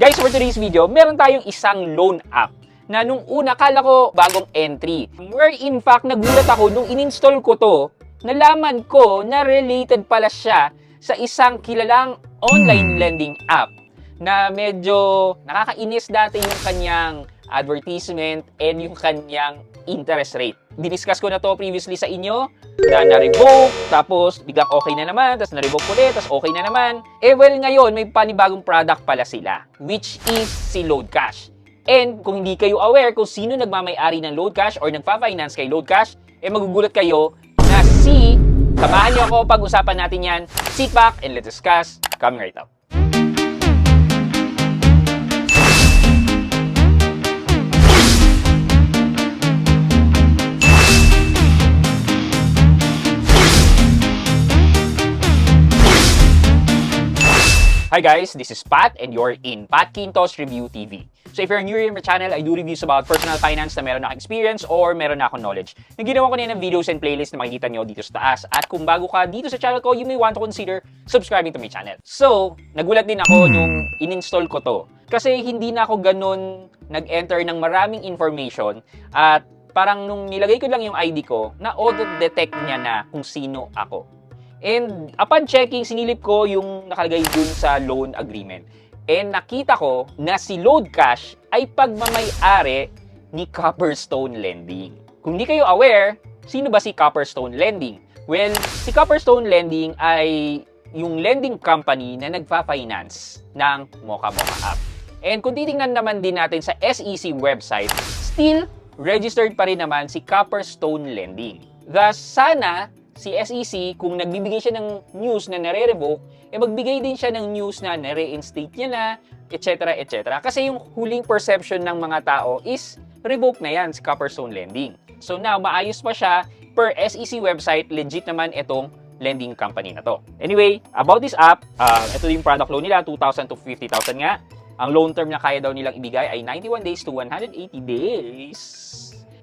Guys, for today's video, meron tayong isang loan app na nung una kala ko bagong entry. Where in fact, nagulat ako nung in-install ko to, nalaman ko na related pala siya sa isang kilalang online lending app na medyo nakakainis dati yung kanyang advertisement and yung kanyang interest rate. Diniscuss ko na to previously sa inyo na na-revoke, tapos biglang okay na naman, tapos na-revoke ulit, tapos okay na naman. Well, ngayon may panibagong product pala sila, which is si Loadcash. And kung hindi kayo aware kung sino nagmamay-ari ng Loadcash or nagpa-finance kay Loadcash, magugulat kayo na samahan niyo ako pag-usapan natin yan. Sit back and let's discuss coming right up. Hi guys, this is Pat and you're in Pat Quintos Review TV. So if you're new here in my channel, I do reviews about personal finance na meron na akong experience or meron na akong knowledge. Naginawa ko na ng videos and playlist na makikita nyo dito sa taas. At kung bago ka dito sa channel ko, you may want to consider subscribing to my channel. So, nagulat din ako nung in-install ko to. Kasi hindi na ako ganun nag-enter ng maraming information at parang nung nilagay ko lang yung ID ko, na-auto-detect niya na kung sino ako. And upon checking, sinilip ko yung nakalagay dun sa loan agreement. And nakita ko na si Loadcash ay pagmamay-ari ni Copperstone Lending. Kung di kayo aware, sino ba si Copperstone Lending? Well, si Copperstone Lending ay yung lending company na nagpa-finance ng Mocha Mocha app. And kung titingnan naman din natin sa SEC website, still registered pa rin naman si Copperstone Lending. Thus, sana si SEC, kung nagbibigay siya ng news na nare-revoke, magbigay din siya ng news na nare-instate niya na, etc. etc. Kasi yung huling perception ng mga tao is revoke na yan si Copperstone Lending. So now, maayos pa siya. Per SEC website, legit naman itong lending company na to. Anyway, about this app, ito yung product loan nila, 2,000 to 50,000 nga. Ang loan term na kaya daw nilang ibigay ay 91 days to 180 days.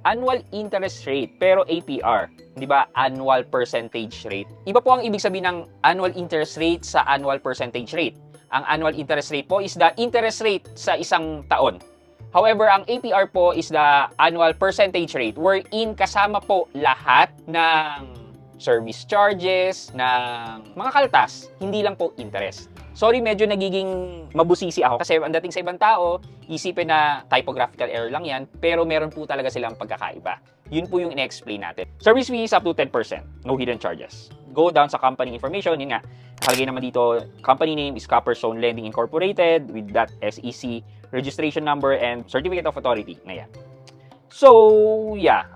Annual interest rate, pero APR, di ba? Annual percentage rate. Iba po ang ibig sabihin ng annual interest rate sa annual percentage rate. Ang annual interest rate po is the interest rate sa isang taon. However, ang APR po is the annual percentage rate wherein kasama po lahat ng service charges, ng mga kaltas, hindi lang po interest. Sorry, medyo nagiging mabusisi ako kasi ang dating sa ibang tao, isipin na typographical error lang yan, pero meron po talaga silang pagkakaiba. Yun po yung in-explain natin. Service fees up to 10%, no hidden charges. Go down sa company information, yun nga, nakalagay naman dito, company name is Copperstone Lending Incorporated with that SEC registration number and certificate of authority na yan. So, yeah,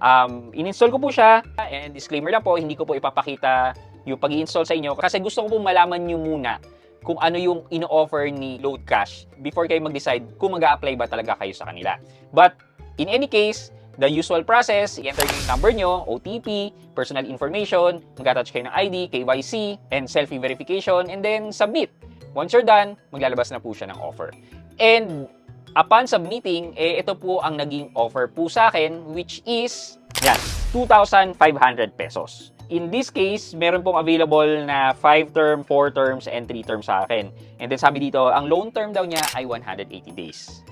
in-install ko po siya and disclaimer lang po, hindi ko po ipapakita yung pag-i-install sa inyo kasi gusto ko po malaman nyo muna kung ano yung ino-offer ni Loadcash before kayo mag-decide kung mag-a-apply ba talaga kayo sa kanila. But, in any case, the usual process, i-enter yung number nyo, OTP, personal information, mag-attach kayo ng ID, KYC, and selfie verification, and then submit. Once you're done, maglalabas na po siya ng offer. And, upon submitting, ito po ang naging offer po sa akin, which is, yan, 2,500 pesos. In this case, meron pong available na 5-term, 4 terms, and 3 terms sa akin. And then sabi dito, ang loan term daw niya ay 180 days.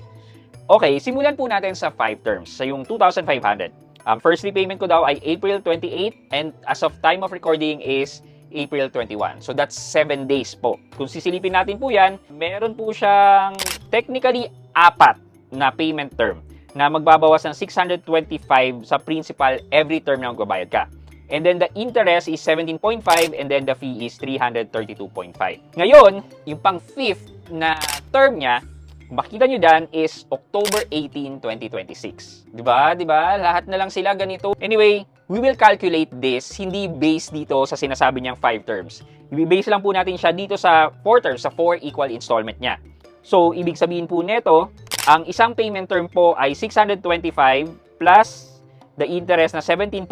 Okay, simulan po natin sa 5 terms, sa yung 2,500. First repayment ko daw ay April 28 and as of time of recording is April 21. So that's 7 days po. Kung sisilipin natin po yan, meron po siyang technically 4 na payment term na magbabawas ng 625 sa principal every term na magbabayad ka. And then the interest is 17.5 and then the fee is 332.5. Ngayon, yung pang 5th na term niya, makita nyo dyan is October 18, 2026. Diba? Diba? Lahat na lang sila ganito. Anyway, we will calculate this hindi based dito sa sinasabi niyang 5 terms. I-base lang po natin siya dito sa 4 terms, sa 4 equal installment niya. So, ibig sabihin po neto, ang isang payment term po ay 625 plus the interest na 17.5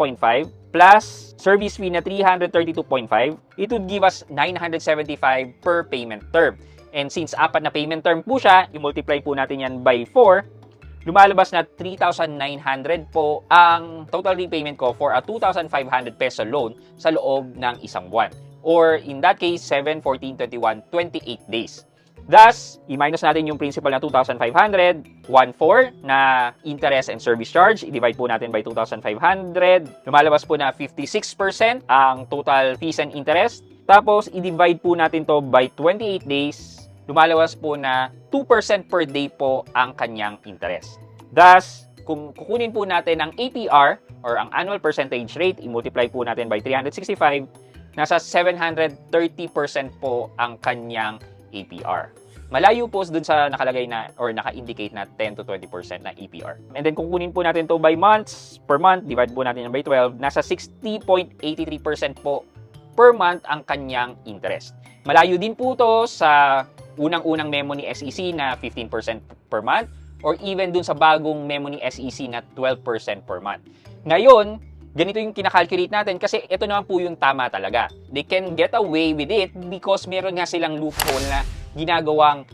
plus service fee na 332.5, it would give us 975 per payment term. And since 4 na payment term po siya, i-multiply po natin yan by 4, lumalabas na 3,900 po ang total repayment ko for a 2,500 peso loan sa loob ng isang buwan. Or in that case, 7, 14, 21, 28 days. Thus, i-minus natin yung principal na 2,500, 1,400 na interest and service charge. I-divide po natin by 2,500. Lumalabas po na 56% ang total fees and interest. Tapos, i-divide po natin to by 28 days. Lumalabas po na 2% per day po ang kanyang interest. Thus, kung kukunin po natin ang APR or ang annual percentage rate, i-multiply po natin by 365, nasa 730% po ang kanyang APR. Malayo po dun sa nakalagay na or naka-indicate na 10 to 20% na APR. And then kung kunin po natin to by months, per month, divide po natin by 12, nasa 60.83% po per month ang kanyang interest. Malayo din po to sa unang-unang memo ni SEC na 15% per month or even dun sa bagong memo ni SEC na 12% per month. Ngayon, ganito yung kinakalculate natin kasi ito naman po yung tama talaga. They can get away with it because meron nga silang loophole na ginagawang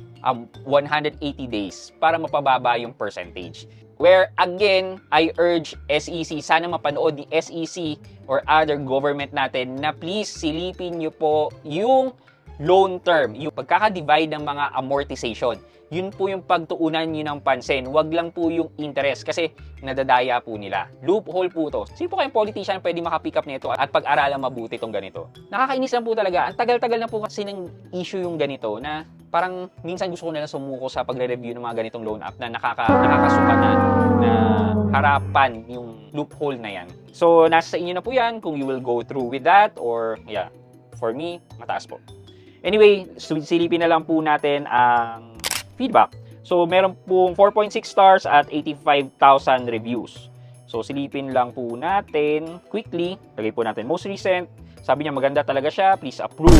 180 days para mapababa yung percentage. Where again, I urge SEC, sana mapanood ni SEC or other government natin na please silipin nyo po yung loan term, yung pagkaka-divide ng mga amortization. Yun po yung pagtuunan nyo ng pansin. Wag lang po yung interest kasi nadadaya po nila. Loophole po to. Sino po kayong politician pwede makapick up nito at pag-aralan mabuti itong ganito? Nakakainis lang po talaga. Ang tagal-tagal na po kasi ng issue yung ganito na parang minsan gusto ko na lang sumuko sa pagre-review ng mga ganitong loan app na nakakasuka na harapan yung loophole na yan. So, nasa sa inyo na po yan kung you will go through with that or yeah, for me, mataas po. Anyway, silipin na lang po natin ang feedback. So, meron pong 4.6 stars at 85,000 reviews. So, silipin lang po natin quickly. Lagay po natin most recent. Sabi niya maganda talaga siya. Please approve.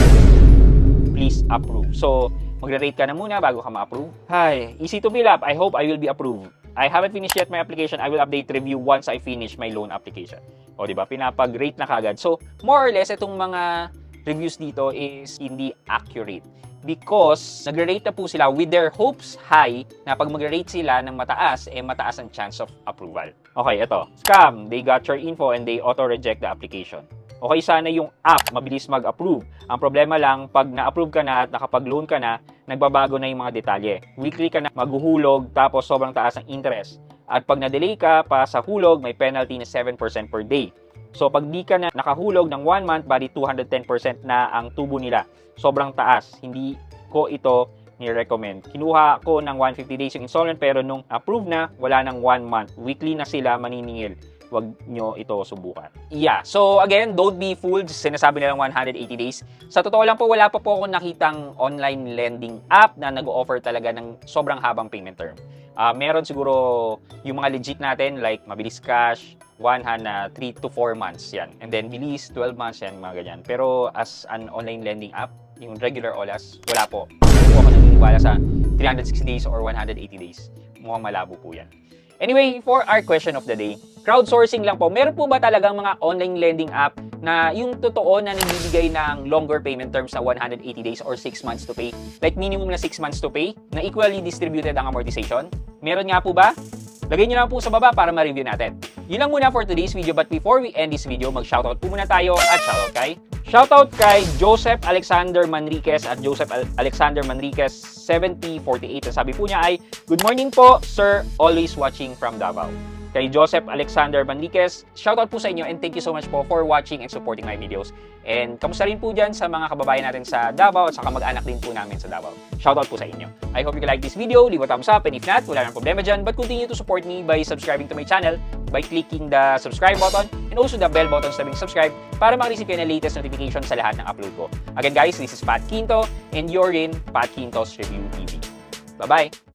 Please approve. So, magre-rate ka na muna bago ka ma-approve. Hi, easy to fill up. I hope I will be approved. I haven't finished yet my application. I will update review once I finish my loan application. O, diba? Pinapag-rate na kagad. So, more or less, itong mga reviews dito is hindi accurate. Because nagre-rate na po sila with their hopes high na pag magre-rate sila ng mataas, mataas ang chance of approval. Okay, ito. Scam. They got your info and they auto-reject the application. Okay, sana yung app mabilis mag-approve. Ang problema lang, pag na-approve ka na at nakapag-loan ka na, nagbabago na yung mga detalye. Weekly ka na maghuhulog tapos sobrang taas ang interest. At pag na-delay ka pa sa hulog, may penalty na 7% per day. So, pag di ka na nakahulog ng 1 month, bali 210% na ang tubo nila. Sobrang taas. Hindi ko ito ni-recommend. Kinuha ko ng 150 days yung installment pero nung approve na, wala ng 1 month. Weekly na sila maniningil. Huwag nyo ito subukan. Yeah. So, again, don't be fooled. Sinasabi nilang 180 days. Sa totoo lang po, wala pa po akong nakitang online lending app na nag-o-offer talaga ng sobrang habang payment term. Meron siguro yung mga legit natin like Mabilis Cash, one hand na 3 to 4 months yan. And then Bilis, 12 months yan, mga ganyan. Pero as an online lending app, yung regular OLAS, wala po. Hindi po ako naniniwala sa 360 days or 180 days. Mukhang malabo po yan. Anyway, for our question of the day, crowdsourcing lang po. Meron po ba talagang mga online lending app na yung totoo na nagbibigay ng longer payment terms na 180 days or 6 months to pay? Like minimum na 6 months to pay na equally distributed ang amortization? Meron nga po ba? Lagay nyo lang po sa baba para ma-review natin. Yun lang muna for today's video, but before we end this video, mag-shoutout po muna tayo at shoutout kay Joseph Alexander Manriquez at Joseph Alexander Manriquez 7048. Sabi po niya ay, "Good morning po, sir, always watching from Davao." Kay Joseph Alexander Manriquez, shoutout po sa inyo and thank you so much po for watching and supporting my videos. And kamusta rin po dyan sa mga kababayan natin sa Davao at sa kamag-anak din po namin sa Davao. Shoutout po sa inyo. I hope you like this video, leave a thumbs up, and if not, wala nang problema dyan, but continue to support me by subscribing to my channel by clicking the subscribe button and also the bell button sa subscribe para makareceive kayo ng latest notification sa lahat ng upload ko. Again guys, this is Pat Quinto and you're in Pat Quinto's Review TV. Bye-bye!